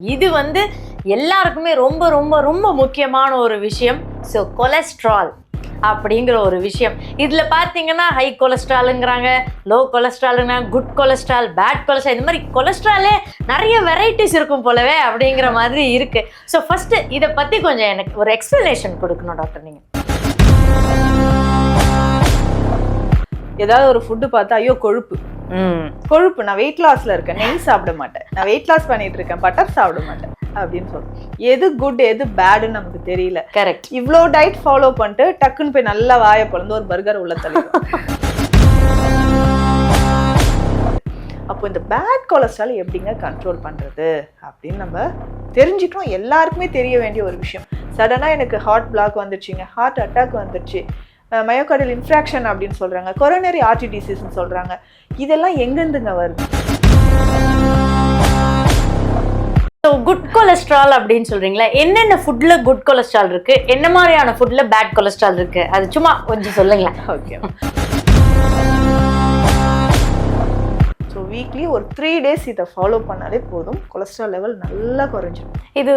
இது வந்து எல்லாருக்குமே ரொம்ப ரொம்ப ரொம்ப முக்கியமான ஒரு விஷயம். ஸோ கொலஸ்ட்ரால் அப்படிங்கிற ஒரு விஷயம். இதில் பார்த்தீங்கன்னா ஹை கொலஸ்ட்ராலுங்கிறாங்க, லோ கொலஸ்ட்ராலுங்கிறாங்க, குட் கொலஸ்ட்ரால், பேட் கொலஸ்ட்ரால், இந்த மாதிரி கொலஸ்ட்ராலே நிறைய வெரைட்டிஸ் இருக்கும் போலவே அப்படிங்கிற மாதிரி இருக்கு. ஸோ ஃபர்ஸ்ட் இதை பற்றி கொஞ்சம் எனக்கு ஒரு எக்ஸ்பிளனேஷன் கொடுக்கணும் டாக்டர். நீங்கள் ஏதாவது ஒரு ஃபுட்டு பார்த்தா ஐயோ கொழுப்பு கொழுப்பு, நான் வெயிட் லாஸ்ல இருக்கேன், நெய் சாப்பிட மாட்டேன், நான் வெயிட் லாஸ் பண்ணிட்டு இருக்கேன், பட்டர் சாப்பிட மாட்டேன் அப்படின்னு சொல்றோம். எது குட் எது பேடுன்னு நமக்கு தெரியல. கரெக்ட். இவ்வளோ டயட் ஃபாலோ பண்ணிட்டு டக்குன்னு போய் நல்லா வாயை பிளந்து ஒரு பர்கர் உள்ள தள்ளிடும். அப்போ இந்த பேட் கொலஸ்ட்ரால் எப்படிங்க கண்ட்ரோல் பண்றது அப்படின்னு நம்ம தெரிஞ்சுக்கணும். எல்லாருக்குமே தெரிய வேண்டிய ஒரு விஷயம். சடனா எனக்கு ஹார்ட் பிளாக் வந்துருச்சுங்க, ஹார்ட் அட்டாக் வந்துருச்சு, மயோகார்டியல் இன்ஃப்ராக்ஷன் அப்படின்னு சொல்றாங்க, கொரோனரி ஆர்டரி டிசீஸ்ன்னு சொல்றாங்க. இதெல்லாம் எங்கேருந்துங்க வருது? குட் கொலஸ்ட்ரால் அப்படின்னு சொல்றீங்களா? என்னென்ன ஃபுட்ல குட் கொலஸ்ட்ரால் இருக்கு, என்ன மாதிரியான ஃபுட்ல பேட் கொலஸ்ட்ரால் இருக்கு, அது சும்மா கொஞ்சம் சொல்லுங்களேன். ஓகே. ஸோ வீக்லி ஒரு 3 days இதை ஃபாலோ பண்ணாலே போதும், கொலஸ்ட்ரால் லெவல் நல்லா குறைஞ்சிடும். இது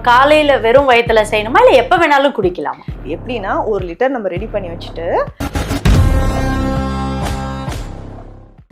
காலையில வெறும் வயிற்றுல செய்யணுமா இல்லை எப்போ வேணாலும் குடிக்கலாமா? எப்படின்னா 1 லிட்டர் நம்ம ரெடி பண்ணி வச்சுட்டு.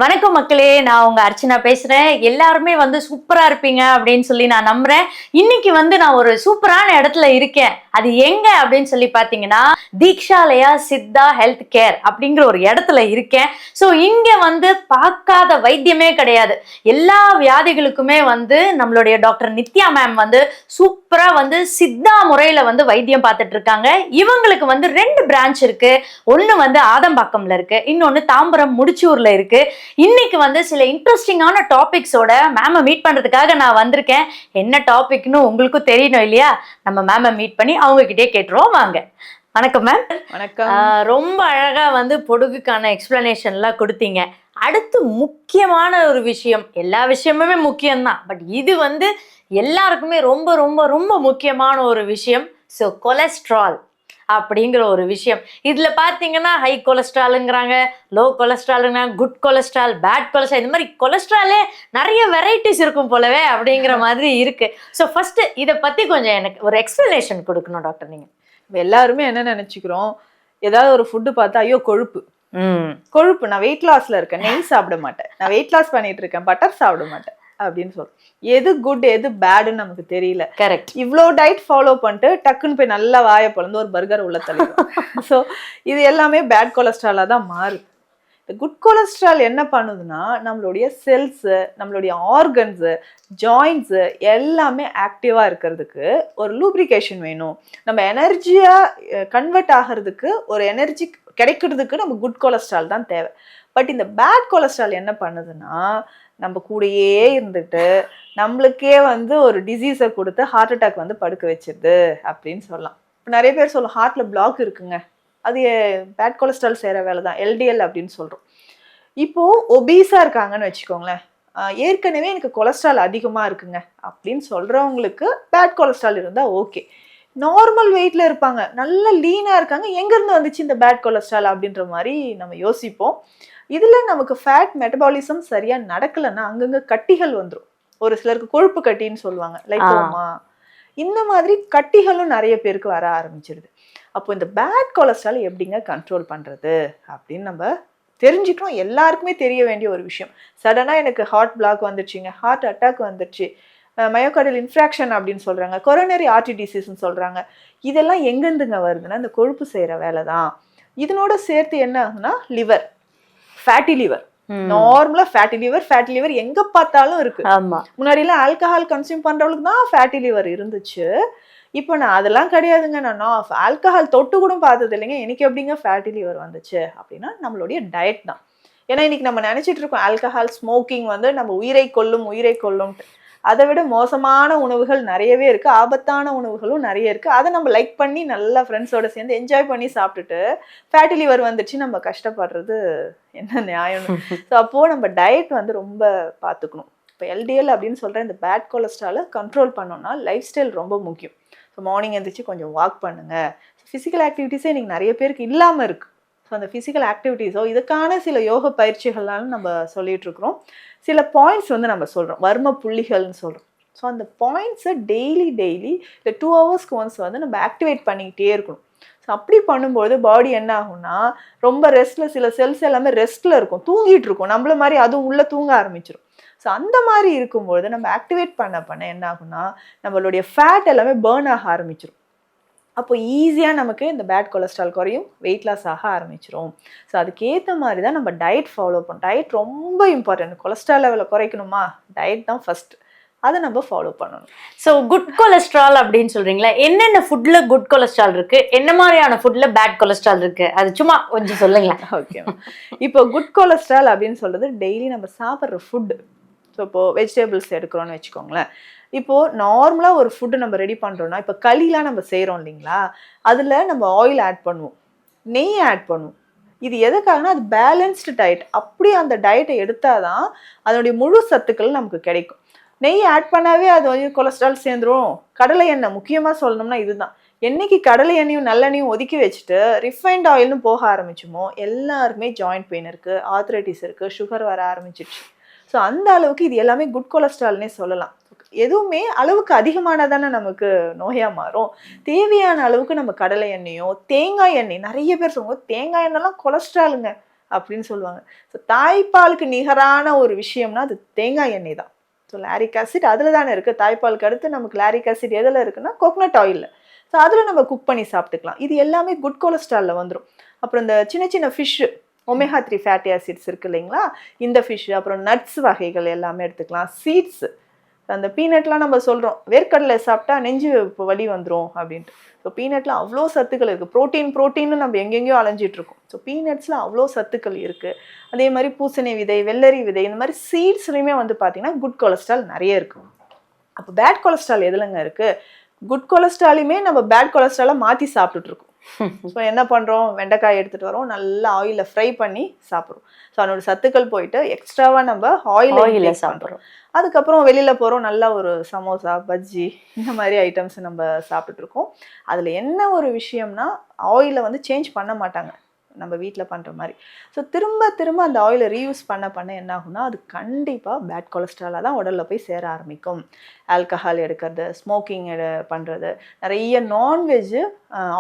வணக்கம் மக்களே, நான் உங்க அர்ச்சனா பேசுறேன். எல்லாருமே வந்து சூப்பரா இருப்பீங்க அப்படின்னு சொல்லி நான் நம்புறேன். இன்னைக்கு வந்து நான் ஒரு சூப்பரான இடத்துல இருக்கேன். அது எங்க அப்படின்னு சொல்லி பாத்தீங்கன்னா தீக்ஷாலயா சித்தா ஹெல்த் கேர் அப்படிங்கிற ஒரு இடத்துல இருக்கேன். ஸோ இங்க வந்து பார்க்காத வைத்தியமே கிடையாது. எல்லா வியாதிகளுக்குமே வந்து நம்மளுடைய டாக்டர் நித்யா மேம் வந்து சூப்பரா வந்து சித்தா முறையில வந்து வைத்தியம் பார்த்துட்டு இருக்காங்க. இவங்களுக்கு வந்து 2 பிரான்ச் இருக்கு. ஒன்னு வந்து ஆதம்பாக்கம்ல இருக்கு, இன்னொன்னு தாம்பரம் முடிச்சூர்ல இருக்கு. இன்னைக்கு வந்து சில இன்ட்ரெஸ்டிங்கான டாபிக்ஸோட மேம மீட் பண்றதுக்காக நான் வந்திருக்கேன். என்ன டாபிக்னு உங்களுக்கும் தெரியணும் இல்லையா? நம்ம மேம மீட் பண்ணி அவங்க கிட்டே கேட்டுருவோம். வாங்க. வணக்கம் மேம். வணக்கம். ரொம்ப அழகா வந்து பொடுகுக்கான எக்ஸ்பிளனேஷன்லாம் கொடுத்தீங்க. அடுத்து முக்கியமான ஒரு விஷயம், எல்லா விஷயமுமே முக்கியம்தான், பட் இது வந்து எல்லாருக்குமே ரொம்ப ரொம்ப ரொம்ப முக்கியமான ஒரு விஷயம். ஸோ கொலஸ்ட்ரால் அப்படிங்கிற ஒரு விஷயம். இதுல பாத்தீங்கன்னா ஹை கொலஸ்ட்ராலுங்கிறாங்க, லோ கொலஸ்ட்ராலுங்கிறாங்க, குட் கொலஸ்ட்ரால், பேட் கொலஸ்ட்ரால், இந்த மாதிரி கொலஸ்ட்ராலே நிறைய வெரைட்டிஸ் இருக்கும் போலவே அப்படிங்கிற மாதிரி இருக்கு. ஸோ ஃபர்ஸ்ட் இதை பத்தி கொஞ்சம் எனக்கு ஒரு எக்ஸ்பிளனேஷன் கொடுக்கணும் டாக்டர். நீங்க எல்லாருமே என்ன நினைச்சுக்கிறோம், ஏதாவது ஒரு ஃபுட்டு பார்த்தா ஐயோ கொழுப்பு கொழுப்பு, நான் வெயிட் லாஸ்ல இருக்கேன், நெய் சாப்பிட மாட்டேன், நான் வெயிட் லாஸ் பண்ணிட்டு இருக்கேன், பட்டர் சாப்பிட மாட்டேன் அப்படின்னு சொல்றோம். எது குட் எது பேடுன்னு நமக்கு தெரியல. கரெக்ட். இவ்வளோ டயட் ஃபாலோ பண்ணிட்டு டக்குன்னு போய் நல்லா வாயை பிளந்து ஒரு பர்கர் உள்ள தள்ளிடும். ஸோ இது எல்லாமே பேட் கொலஸ்ட்ராலாக தான் மாறுது. இந்த குட் கொலஸ்ட்ரால் என்ன பண்ணுதுன்னா, நம்மளுடைய செல்ஸு, நம்மளுடைய ஆர்கன்ஸு, ஜாயின்ஸு எல்லாமே ஆக்டிவாக இருக்கிறதுக்கு ஒரு லூப்ரிகேஷன் வேணும். நம்ம எனர்ஜியாக கன்வெர்ட் ஆகிறதுக்கு, ஒரு எனர்ஜி கிடைக்கிறதுக்கு நம்ம குட் கொலஸ்ட்ரால் தான் தேவை. பட் இந்த பேட் கொலஸ்ட்ரால் என்ன பண்ணுதுன்னா, நம்ம கூடயே இருந்துட்டு நம்மளுக்கே வந்து ஒரு டிசீஸை கொடுத்து ஹார்ட் அட்டாக் வந்து படுக்க வச்சிருது அப்படின்னு சொல்லலாம். இப்போ நிறைய பேர் சொல்லும் ஹார்ட்ல பிளாக் இருக்குங்க, அது பேட் கொலஸ்ட்ரால் செய்கிற வேலை தான், எல்டிஎல் அப்படின்னு சொல்கிறோம். இப்போது ஒபீஸாக இருக்காங்கன்னு வச்சுக்கோங்களேன், ஏற்கனவே எனக்கு கொலஸ்ட்ரால் அதிகமாக இருக்குங்க அப்படின்னு சொல்கிறவங்களுக்கு பேட் கொலஸ்ட்ரால் இருந்தால் ஓகே. நார்மல் வெயிட்டில் இருப்பாங்க, நல்ல லீனாக இருக்காங்க, எங்கேருந்து வந்துச்சு இந்த பேட் கொலஸ்ட்ரால் அப்படின்ற மாதிரி நம்ம யோசிப்போம். இதில் நமக்கு ஃபேட் மெட்டபாலிசம் சரியாக நடக்கலைன்னா அங்கங்கே கட்டிகள் வந்துடும். ஒரு சிலருக்கு கொழுப்பு கட்டின்னு சொல்லுவாங்க, லைப்போமா, இந்த மாதிரி கட்டிகளும் நிறைய பேருக்கு வர ஆரம்பிச்சிருது. அப்போ இந்த பேட் கொலஸ்ட்ரால் எப்படிங்க கண்ட்ரோல் பண்ணுறது அப்படின்னு நம்ம தெரிஞ்சுக்கணும். எல்லாருக்குமே தெரிய வேண்டிய ஒரு விஷயம். சடனாக எனக்கு ஹார்ட் பிளாக் வந்துருச்சுங்க, ஹார்ட் அட்டாக் வந்துருச்சு, மயோகார்டியல் இன்ஃப்ராக்ஷன் அப்படின்னு சொல்கிறாங்க, கொரோனரி ஆர்டரி டிசீஸ்ன்னு சொல்கிறாங்க. இதெல்லாம் எங்கேருந்துங்க வருதுன்னா இந்த கொழுப்பு செய்கிற வேலை தான். இதனோட சேர்த்து என்ன ஆகுதுன்னா லிவர், ஃபேட்டி லிவர், நார்மலா ஃபேட்டி லிவர் எங்க பார்த்தாலும் இருக்கு. முன்னாடிலாம் ஆல்கஹால் கன்சியூம் பண்றவங்களுக்கு தான் ஃபேட்டி லிவர் இருந்துச்சு. இப்போ நான் அதெல்லாம் கிடையாதுங்க, நான் ஆல்கஹால் தொட்டு கூட பார்த்தது இல்லைங்க, எனக்கு எப்படிங்க ஃபேட்டி லிவர் வந்துச்சு அப்படின்னா நம்மளுடைய டயட் தான். ஏன்னா இன்னைக்கு நம்ம நினைச்சிட்டு இருக்கோம் ஆல்கஹால் ஸ்மோக்கிங் வந்து நம்ம உயிரை கொல்லும். அதை விட மோசமான உணவுகள் நிறையவே இருக்கு, ஆபத்தான உணவுகளும் நிறைய இருக்கு. அதை நம்ம லைக் பண்ணி நல்லா ஃப்ரெண்ட்ஸோட சேர்ந்து என்ஜாய் பண்ணி சாப்பிட்டுட்டு ஃபேட்டி லிவர் வந்துச்சு நம்ம கஷ்டப்படுறது என்ன நியாயம்? ஸோ அப்போது நம்ம டயட் வந்து ரொம்ப பார்த்துக்கணும். இப்போ எல்டிஎல் அப்படின்னு சொல்கிற இந்த பேட் கொலஸ்ட்ராலை கண்ட்ரோல் பண்ணோம்னா லைஃப் ஸ்டைல் ரொம்ப முக்கியம். ஸோ மார்னிங் எழுந்திரிச்சு கொஞ்சம் வாக் பண்ணுங்கள். ஃபிசிக்கல் ஆக்டிவிட்டீஸே இன்னைக்கு நிறைய பேருக்கு இல்லாமல் இருக்குது. ஸோ அந்த ஃபிசிக்கல் ஆக்டிவிட்டீஸோ இதுக்கான சில யோக பயிற்சிகள்னாலும் நம்ம சொல்லிட்டு இருக்கிறோம். சில பாயிண்ட்ஸ் வந்து நம்ம சொல்கிறோம், வர்ம புள்ளிகள்னு சொல்கிறோம். ஸோ அந்த பாயிண்ட்ஸை டெய்லி இல்லை 2 ஹவர்ஸ்க்கு ஒன்ஸ் வந்து நம்ம ஆக்டிவேட் பண்ணிக்கிட்டே இருக்கணும். ஸோ அப்படி பண்ணும்போது பாடி என்ன ஆகும்னா ரொம்ப ரெஸ்ட்ல, சில செல்ஸ் எல்லாமே ரெஸ்ட்ல இருக்கும், தூங்கிட்டு இருக்கும், நம்மள மாதிரி அதுவும் உள்ள தூங்க ஆரம்பிச்சிடும். ஸோ அந்த மாதிரி இருக்கும்பொழுது நம்ம ஆக்டிவேட் பண்ண என்ன ஆகும்னா நம்மளுடைய ஃபேட் எல்லாமே பேர்ன் ஆக ஆரம்பிச்சிடும். அப்போ ஈஸியாக நமக்கு இந்த பேட் கொலஸ்ட்ரால் குறையும், வெயிட் லாஸ் ஆக ஆரம்பிச்சிடும். ஸோ அதுக்கேற்ற மாதிரி தான் நம்ம டயட் ஃபாலோ பண்ணணும். டயட் ரொம்ப இம்பார்ட்டன்ட். கொலஸ்ட்ரால் லெவலை குறைக்கணுமா, டயட் தான் ஃபர்ஸ்ட், அதை நம்ம ஃபாலோ பண்ணணும். ஸோ குட் கொலஸ்ட்ரால் அப்படின்னு சொல்றீங்களா, என்னென்ன ஃபுட்ல குட் கொலஸ்ட்ரால் இருக்கு, என்ன மாதிரியான ஃபுட்ல பேட் கொலஸ்ட்ரால் இருக்கு, அது சும்மா கொஞ்சம் சொல்லுங்களேன். ஓகே, இப்போ குட் கொலஸ்ட்ரால் அப்படின்னு சொல்றது டெய்லி நம்ம சாப்பிட்ற ஃபுட்டு. ஸோ இப்போ வெஜிடபிள்ஸ் எடுக்கிறோன்னு வச்சுக்கோங்களேன். இப்போ நார்மலா ஒரு ஃபுட்டு நம்ம ரெடி பண்றோம்னா, இப்போ களிலாம் நம்ம செய்யறோம் இல்லைங்களா, அதுல நம்ம ஆயில் ஆட் பண்ணுவோம், நெய் ஆட் பண்ணுவோம். இது எதுக்காகனா அது பேலன்ஸ்டு டயட். அப்படி அந்த டயட்டை எடுத்தாதான் அதனுடைய முழு சத்துக்கள் நமக்கு கிடைக்கும். நெய் ஆட் பண்ணாவே அது வந்து கொலஸ்ட்ரால் சேர்ந்துரும். கடலை எண்ணெய் முக்கியமாக சொல்லணும்னா இதுதான். என்னைக்கு கடலை எண்ணெயும் நல்லெண்ணையும் ஒதுக்கி வச்சுட்டு ரிஃபைன்ட் ஆயில்னு போக ஆரம்பிச்சுமோ எல்லாருமே ஜாயிண்ட் பெயின் இருக்குது, ஆர்த்ரைட்டிஸ் இருக்குது, சுகர் வர ஆரம்பிச்சிடுச்சு. ஸோ அந்த அளவுக்கு இது எல்லாமே குட் கொலஸ்ட்ரால்னே சொல்லலாம். எதுவுமே அளவுக்கு அதிகமானதானே நமக்கு நோயாக மாறும். தேவையான அளவுக்கு நம்ம கடலை எண்ணெயோ தேங்காய் எண்ணெய், நிறைய பேர் சொல்லுவாங்க தேங்காய் எண்ணெய்லாம் கொலஸ்ட்ராலுங்க அப்படின்னு சொல்லுவாங்க. ஸோ தாய்ப்பாலுக்கு நிகரான ஒரு விஷயம்னா அது தேங்காய் எண்ணெய் தான். ஸோ லாரிக் ஆசிட் அதில் தானே இருக்குது. தாய்ப்பாலுக்கு அடுத்து நமக்கு லாரிக் ஆசிட் எதில் இருக்குன்னா கோகனட் ஆயிலில். ஸோ அதில் நம்ம குக் பண்ணி சாப்பிட்டுக்கலாம். இது எல்லாமே குட் கொலஸ்ட்ராலில் வந்துடும். அப்புறம் இந்த சின்ன சின்ன ஃபிஷ்ஷு, ஒமேகா 3 ஃபேட்டி ஆசிட்ஸ் இருக்குது இல்லைங்களா, இந்த ஃபிஷ்ஷு, அப்புறம் நட்ஸ் வகைகள் எல்லாமே எடுத்துக்கலாம். சீட்ஸு, அந்த பீனட்லாம் நம்ம சொல்கிறோம் வேர்க்கடலை சாப்பிட்டா நெஞ்சு வலி வந்துடும் அப்படின்ட்டு. ஸோ பீனட்டில் அவ்வளோ சத்துக்கள் இருக்குது. ப்ரோட்டீன்னு நம்ம எங்கெங்கேயோ அலைஞ்சிட்டு இருக்கோம். ஸோ பீனட்ஸில் அவ்வளோ சத்துக்கள் இருக்குது. அதே மாதிரி பூசணி விதை, வெள்ளரி விதை, இந்த மாதிரி சீட்ஸ்லையுமே வந்து பார்த்தீங்கன்னா குட் கொலஸ்ட்ரால் நிறைய இருக்குது. அப்போ பேட் கொலஸ்ட்ரால் எதுலங்க இருக்குது? குட் கொலஸ்ட்ராலுமே நம்ம பேட் கொலஸ்ட்ராலை மாற்றி சாப்பிட்டுட்ருக்கோம். ஸோ என்ன பண்ணுறோம், வெண்டைக்காய் எடுத்துகிட்டு வரோம், நல்லா ஆயிலில் ஃப்ரை பண்ணி சாப்பிட்றோம். ஸோ அதனோட சத்துக்கள் போயிட்டு எக்ஸ்ட்ராவாக நம்ம ஆயிலில் சாப்பிட்றோம். அதுக்கப்புறம் வெளியில் போகிறோம், நல்லா ஒரு சமோசா, பஜ்ஜி, இந்த மாதிரி ஐட்டம்ஸ் நம்ம சாப்பிட்டுட்ருக்கோம். அதில் என்ன ஒரு விஷயம்னா ஆயிலை வந்து சேஞ்ச் பண்ண மாட்டாங்க நம்ம வீட்டில் பண்ணுற மாதிரி. ஸோ திரும்ப அந்த ஆயிலை ரீயூஸ் பண்ண என்ன ஆகும்னா அது கண்டிப்பாக பேட் கொலஸ்ட்ராலாக தான் உடலில் போய் சேர ஆரம்பிக்கும். ஆல்கஹால் எடுக்கிறது, ஸ்மோக்கிங் பண்ணுறது, நிறைய நான்வெஜ்ஜு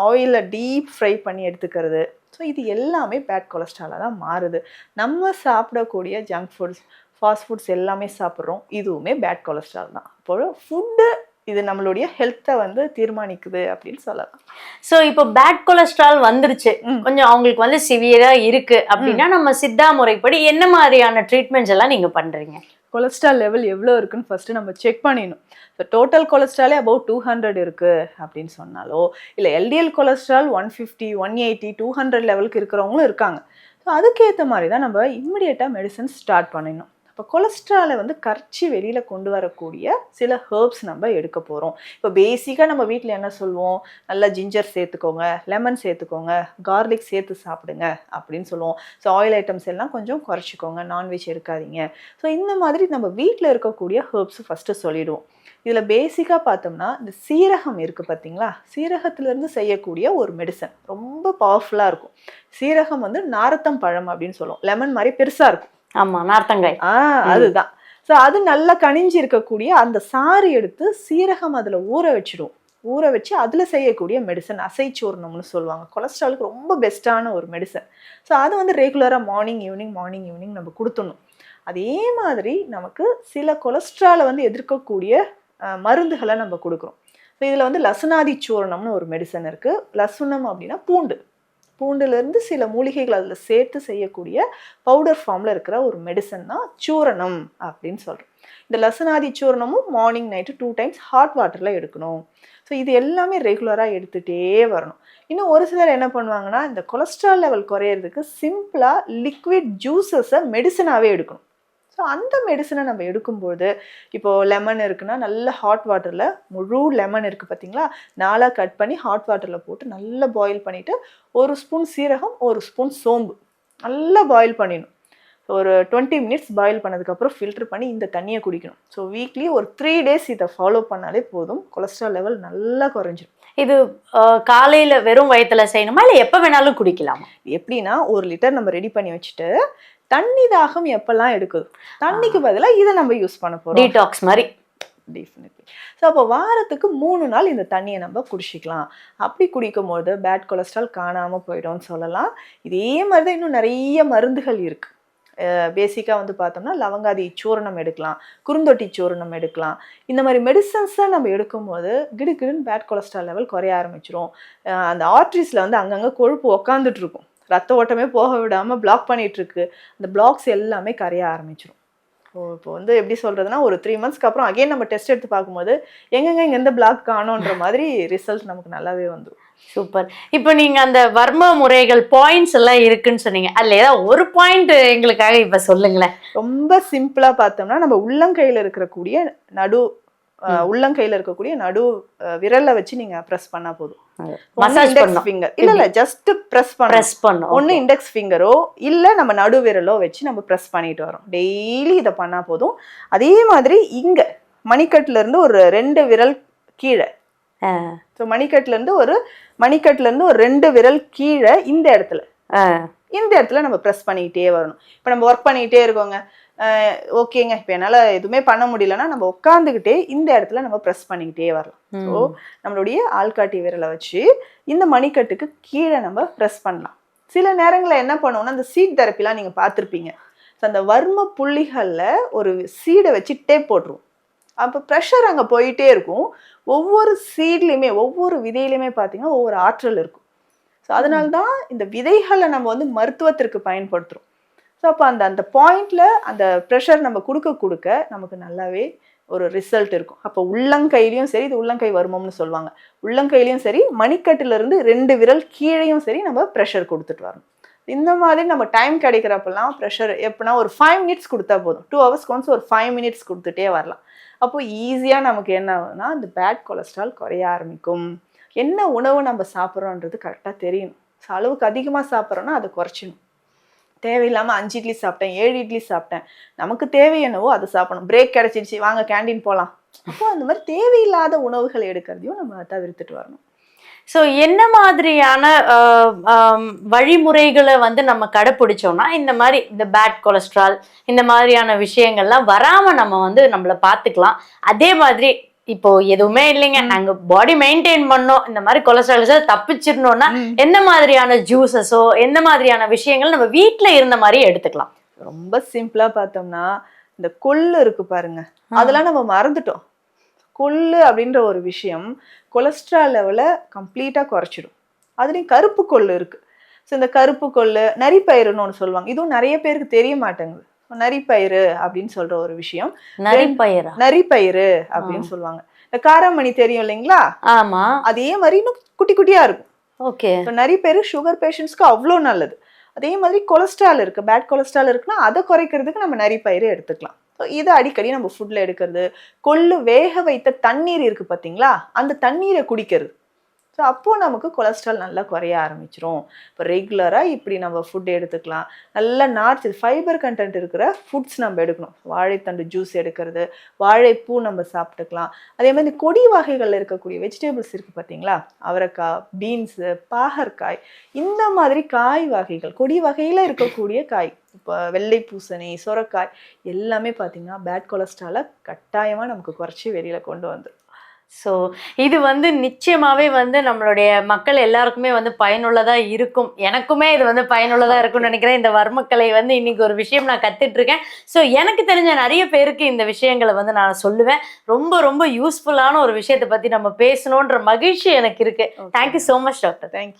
ஆயிலில் டீப் ஃப்ரை பண்ணி எடுத்துக்கிறது, ஸோ இது எல்லாமே பேட் கொலஸ்ட்ராலாக தான் மாறுது. நம்ம சாப்பிடக்கூடிய ஜங்க் ஃபுட்ஸ், ஃபாஸ்ட் ஃபுட்ஸ் எல்லாமே சாப்பிட்றோம், இதுவுமே பேட் கொலஸ்ட்ரால் தான். அப்போ ஃபுட்டு இது நம்மளுடைய ஹெல்த்தை வந்து தீர்மானிக்குது அப்படின்னு சொல்லலாம். ஸோ இப்போ பேட் கொலஸ்ட்ரால் வந்துருச்சு, கொஞ்சம் அவங்களுக்கு வந்து சிவியரா இருக்கு அப்படின்னா நம்ம சித்தா முறைப்படி என்ன மாதிரியான ட்ரீட்மெண்ட்ஸ் எல்லாம் நீங்க பண்றீங்க? கொலஸ்ட்ரால் லெவல் எவ்வளோ இருக்குன்னு ஃபர்ஸ்ட் நம்ம செக் பண்ணிடணும். ஸோ டோட்டல் கொலஸ்ட்ராலே அபவுட் 200 இருக்கு அப்படின்னு சொன்னாலோ, இல்லை எல்டிஎல் கொலஸ்ட்ரால் 150, 180, 200 லெவலுக்கு இருக்கிறவங்களும் இருக்காங்க. ஸோ அதுக்கேற்ற மாதிரி தான் நம்ம இம்மிடியேட்டாக மெடிசன் ஸ்டார்ட் பண்ணிடணும். இப்போ கொலஸ்ட்ராலை வந்து கரைச்சி வெளியில் கொண்டு வரக்கூடிய சில ஹெர்ப்ஸ் நம்ம எடுக்க போகிறோம். இப்போ பேசிக்காக நம்ம வீட்டில் என்ன சொல்லுவோம், நல்லா ஜிஞ்சர் சேர்த்துக்கோங்க, லெமன் சேர்த்துக்கோங்க, கார்லிக் சேர்த்து சாப்பிடுங்க அப்படின்னு சொல்லுவோம். ஸோ ஆயில் ஐட்டம்ஸ் எல்லாம் கொஞ்சம் குறைச்சிக்கோங்க, நான்வெஜ் எடுக்காதீங்க. ஸோ இந்த மாதிரி நம்ம வீட்டில் இருக்கக்கூடிய ஹெர்ப்ஸ் ஃபஸ்ட்டு சொல்லிடுவோம். இதில் பேசிக்காக பார்த்தோம்னா இந்த சீரகம் இருக்குது பார்த்தீங்களா, சீரகத்திலேருந்து செய்யக்கூடிய ஒரு மெடிசன் ரொம்ப பவர்ஃபுல்லாக இருக்கும். சீரகம் வந்து நாரத்தம் பழம் அப்படின்னு சொல்லுவோம், லெமன் மாதிரி பெருசாக இருக்கும். ஆமா, நார்த்தங்காய். அதுதான். ஸோ அது நல்லா கனிஞ்சு இருக்கக்கூடிய அந்த சாறு எடுத்து சீரகம் அதில் ஊற வச்சிடுவோம். ஊற வச்சு அதில் செய்யக்கூடிய மெடிசன் அசைச்சூர்ணம்னு சொல்லுவாங்க. கொலஸ்ட்ராலுக்கு ரொம்ப பெஸ்ட்டான ஒரு மெடிசன். ஸோ அது வந்து ரெகுலராக மார்னிங் ஈவினிங் நம்ம கொடுத்துடணும். அதே மாதிரி நமக்கு சில கொலஸ்ட்ராலை வந்து எதிர்க்கக்கூடிய மருந்துகளை நம்ம கொடுக்குறோம். ஸோ இதில் வந்து லசுனாதி சூர்ணம்னு ஒரு மெடிசன் இருக்குது. லசுனம் அப்படின்னா பூண்டுலேருந்து சில மூலிகைகள் அதில் சேர்த்து செய்யக்கூடிய பவுடர் ஃபார்மில் இருக்கிற ஒரு மெடிசன் தான் சூரணம் அப்படின்னு சொல்கிறோம். இந்த லசுனாதி சூரணமும் மார்னிங் நைட்டு 2 டைம்ஸ் ஹாட் வாட்டரில் எடுக்கணும். ஸோ இது எல்லாமே ரெகுலராக எடுத்துகிட்டே வரணும். இன்னும் ஒரு சிலர் என்ன பண்ணுவாங்கன்னா இந்த கொலஸ்ட்ரால் லெவல் குறையிறதுக்கு சிம்பிளாக லிக்விட் ஜூஸஸை மெடிசனாகவே எடுக்கணும். ஸோ அந்த மெடிசனை நம்ம எடுக்கும்போது இப்போது லெமன் இருக்குன்னா நல்ல ஹாட் வாட்டரில் முழு லெமன் இருக்குது பார்த்தீங்களா, 4 கட் பண்ணி ஹாட் வாட்டரில் போட்டு நல்லா பாயில் பண்ணிவிட்டு 1 ஸ்பூன் சீரகம் 1 ஸ்பூன் சோம்பு நல்லா பாயில் பண்ணிடணும். ஒரு 20 மினிட்ஸ் பாயில் பண்ணதுக்கப்புறம் ஃபில்டர் பண்ணி இந்த தண்ணியை குடிக்கணும். ஸோ வீக்லி ஒரு 3 டேஸ் இதை ஃபாலோ பண்ணாலே போதும், கொலஸ்ட்ரால் லெவல் நல்லா குறைஞ்சிடும். இது காலையில் வெறும் வயிற்றுல செய்யணுமா இல்லை எப்போ வேணாலும் குடிக்கலாமா? எப்படின்னா 1 லிட்டர் நம்ம ரெடி பண்ணி வச்சுட்டு தண்ணி தாகம் எப்பெல்லாம் எடுக்குது, தண்ணிக்கு பதிலாக இதை நம்ம யூஸ் பண்ண போகிறோம். டீடாக்ஸ் மாதிரி டெஃபினெட்லி. ஸோ அப்போ வாரத்துக்கு 3 நாள் இந்த தண்ணியை நம்ம குடிச்சிக்கலாம். அப்படி குடிக்கும் போது பேட் கொலஸ்ட்ரால் காணாமல் போயிடும்னு சொல்லலாம். இதே மாதிரி தான் இன்னும் நிறைய மருந்துகள் இருக்குது. பேசிக்காக வந்து பார்த்தோம்னா லவங்காதி சூரணம் எடுக்கலாம், குறுந்தொட்டி சூரணம் எடுக்கலாம். இந்த மாதிரி மெடிசன்ஸை நம்ம எடுக்கும்போது கிடுகிடுன்னு பேட் கொலஸ்ட்ரால் லெவல் குறைய ஆரம்பிச்சிரும். அந்த ஆர்ட்ரிஸில் வந்து அங்கங்கே கொழுப்பு உக்காந்துட்டு இருக்கும், ரத்த ஓட்டமே போக விடாமல் பிளாக் பண்ணிட்டு இருக்கு. அந்த பிளாக்ஸ் எல்லாமே கரைய ஆரம்பிச்சிடும். இப்போ வந்து எப்படி சொல்றதுன்னா ஒரு 3 மந்த்ஸ்க்கு அப்புறம் அகைன் நம்ம டெஸ்ட் எடுத்து பார்க்கும்போது எங்கெங்க இங்க எந்த பிளாக் காணோன்ற மாதிரி ரிசல்ட் நமக்கு நல்லாவே வந்துடும். சூப்பர். இப்போ நீங்க அந்த வர்ம முறைகள் பாயிண்ட்ஸ் எல்லாம் இருக்குன்னு சொன்னீங்க, அதுல ஏதாவது ஒரு பாயிண்ட் எங்களுக்காக இப்ப சொல்லுங்களேன். ரொம்ப சிம்பிளா பார்த்தோம்னா நம்ம உள்ளங்கையில இருக்கக்கூடிய நடு உள்ளங்கையில இருக்கக்கூடிய நடு விரல்ல வச்சு நீங்க பிரஸ் பண்ணா போதும். மசாஜ் பண்ணணும். ஃபிங்கர் இல்ல ஜஸ்ட் பிரஸ் பண்ணணும். ஒன்னு இண்டெக்ஸ் ஃபிங்கரோ இல்ல நம்ம நடு விரலோ வச்சு நம்ம பிரஸ் பண்ணிட்டு வரோம். டெய்லி இதை பண்ணா போதும். அதே மாதிரி இங்க மணிக்கட்டுல இருந்து ஒரு 2 விரல் கீழே, மணிக்கட்டுல இருந்து ஒரு 2 விரல் கீழே இந்த இடத்துல நம்ம பிரஸ் பண்ணிக்கிட்டே வரணும். இப்போ நம்ம ஒர்க் பண்ணிக்கிட்டே இருக்கோங்க, ஓகேங்க இப்போ என்னால் எதுவுமே பண்ண முடியலன்னா நம்ம உட்காந்துக்கிட்டே இந்த இடத்துல நம்ம ப்ரெஸ் பண்ணிக்கிட்டே வரலாம். ஸோ நம்மளுடைய ஆள்காட்டி விரலை வச்சு இந்த மணிக்கட்டுக்கு கீழே நம்ம ப்ரெஸ் பண்ணலாம். சில நேரங்களில் என்ன பண்ணுவோம்னா இந்த சீட் தெரப்பிலாம் நீங்கள் பார்த்துருப்பீங்க. ஸோ அந்த வர்ம புள்ளிகளில் ஒரு சீடை வச்சு டேப் போட்டுருவோம். அப்போ ப்ரெஷர் அங்கே போயிட்டே இருக்கும். ஒவ்வொரு சீட்லேயுமே ஒவ்வொரு விதையிலையுமே பார்த்தீங்கன்னா ஒவ்வொரு ஆற்றல் இருக்கும். ஸோ அதனால தான் இந்த விதைகளை நம்ம வந்து மருத்துவத்திற்கு பயன்படுத்துகிறோம். ஸோ அப்போ அந்த பாயிண்ட்ல அந்த ப்ரெஷர் நம்ம கொடுக்க நமக்கு நல்லாவே ஒரு ரிசல்ட் இருக்கும். அப்போ உள்ளங்கையிலையும் சரி, இது உள்ளங்கை வருமம்னு சொல்லுவாங்க, உள்ளங்கையிலையும் சரி மணிக்கட்டிலிருந்து 2 விரல் கீழையும் சரி நம்ம ப்ரெஷர் கொடுத்துட்டு வரணும். இந்த மாதிரி நம்ம டைம் கிடைக்கிறப்பெல்லாம் ப்ரெஷர் எப்படின்னா ஒரு 5 மினிட்ஸ் கொடுத்தா போதும். 2 ஹவர்ஸ்க்கு ஒன்ஸ் ஒரு 5 மினிட்ஸ் கொடுத்துட்டே வரலாம். அப்போ ஈஸியாக நமக்கு என்ன ஆகுதுன்னா இந்த பேட் கொலஸ்ட்ரால் குறைய ஆரம்பிக்கும். என்ன உணவு நம்ம சாப்பிட்றோன்றது கரெக்டாக தெரியணும். ஸோ அளவுக்கு அதிகமாக சாப்பிட்றோன்னா அதை குறைச்சிடணும். தேவையில்லாமல் 5 இட்லி சாப்பிட்டேன், 7 இட்லி சாப்பிட்டேன், நமக்கு தேவை என்னவோ அதை சாப்பிடணும். பிரேக் கிடைச்சிருச்சு வாங்க கேண்டீன் போகலாம். அப்போ அந்த மாதிரி தேவையில்லாத உணவுகளை எடுக்கிறதையும் நம்ம தவிர்த்துட்டு வரணும். ஸோ என்ன மாதிரியான வழிமுறைகளை வந்து நம்ம கடைப்பிடிச்சோம்னா இந்த மாதிரி இந்த பேட் கொலஸ்ட்ரால் இந்த மாதிரியான விஷயங்கள்லாம் வராமல் நம்ம வந்து நம்மளை பார்த்துக்கலாம். அதே மாதிரி இப்போ எதுவுமே இல்லைங்க, நாங்க பாடி மெயின்டைன் பண்ணோம், இந்த மாதிரி கொலஸ்ட்ரால் தப்பிச்சிடணும்னா என்ன மாதிரியான ஜூஸஸோ எந்த மாதிரியான விஷயங்கள் நம்ம வீட்டுல இருந்த மாதிரி எடுத்துக்கலாம்? ரொம்ப சிம்பிளா பார்த்தோம்னா இந்த கொள்ளு இருக்கு பாருங்க, அதெல்லாம் நம்ம மறந்துட்டோம். கொள்ளு அப்படின்ற ஒரு விஷயம் கொலஸ்ட்ரால் லெவலை கம்ப்ளீட்டா குறைச்சிடும். அதுலேயும் கருப்பு கொள்ளு இருக்கு. ஸோ இந்த கருப்பு கொள்ளு நரிப்பயிறுன்னு ஒன்று சொல்லுவாங்க, இதுவும் நிறைய பேருக்கு தெரிய மாட்டேங்குது. நரிப்பயிறு அப்படின்னு சொல்ற ஒரு விஷயம், நரிப்பயிறு அப்படின்னு சொல்லுவாங்க. இந்த காராமணி தெரியும் இல்லைங்களா? ஆமா, அதே மாதிரி இன்னும் குட்டி குட்டியா இருக்கும். ஓகே, நரிப்பயிறு சுகர் பேஷண்ட்ஸ்க்கு அவ்வளோ நல்லது. அதே மாதிரி கொலஸ்ட்ரால் இருக்கு, பேட் கொலஸ்ட்ரால் இருக்குன்னா அதை குறைக்கிறதுக்கு நம்ம நரிப்பயிறு எடுத்துக்கலாம். ஸோ இதை அடிக்கடி நம்ம ஃபுட்ல எடுக்கிறது. கொள்ளு வேக வைத்த தண்ணீர் இருக்கு பார்த்தீங்களா, அந்த தண்ணீரை குடிக்கிறது. ஸோ அப்போது நமக்கு கொலஸ்ட்ரால் நல்லா குறைய ஆரம்பிச்சிரும். இப்போ ரெகுலராக இப்படி நம்ம ஃபுட் எடுத்துக்கலாம். நல்ல நார்ச்சத்து ஃபைபர் கண்டென்ட் இருக்கிற ஃபுட்ஸ் நம்ம எடுக்கணும். வாழைத்தண்டு ஜூஸ் எடுக்கிறது, வாழைப்பூ நம்ம சாப்பிட்டுக்கலாம். அதே மாதிரி கொடி வகைகளில் இருக்கக்கூடிய வெஜிடபிள்ஸ் இருக்குது பார்த்தீங்களா, அவரைக்காய், பீன்ஸு, பாகற்காய், இந்த மாதிரி காய் வகைகள், கொடி வகையில் இருக்கக்கூடிய காய், இப்போ வெள்ளை பூசணி, சுரக்காய் எல்லாமே பார்த்தீங்கன்னா பேட் கொலஸ்ட்ராலை கட்டாயமாக நமக்கு குறைச்சி வெளியில் கொண்டு வந்துடும். ஸோ இது வந்து நிச்சயமாகவே வந்து நம்மளுடைய மக்கள் எல்லாருக்குமே வந்து பயனுள்ளதாக இருக்கும். எனக்குமே இது வந்து பயனுள்ளதாக இருக்கும்னு நினைக்கிறேன். இந்த வர்மக்கலை வந்து இன்னைக்கு ஒரு விஷயம் நான் கற்றுட்ருக்கேன். ஸோ எனக்கு தெரிஞ்ச நிறைய பேருக்கு இந்த விஷயங்களை வந்து நான் சொல்லுவேன். ரொம்ப ரொம்ப யூஸ்ஃபுல்லான ஒரு விஷயத்தை பற்றி நம்ம பேசணுன்ற மகிழ்ச்சி எனக்கு இருக்குது. Thank you so much doctor. Thank you.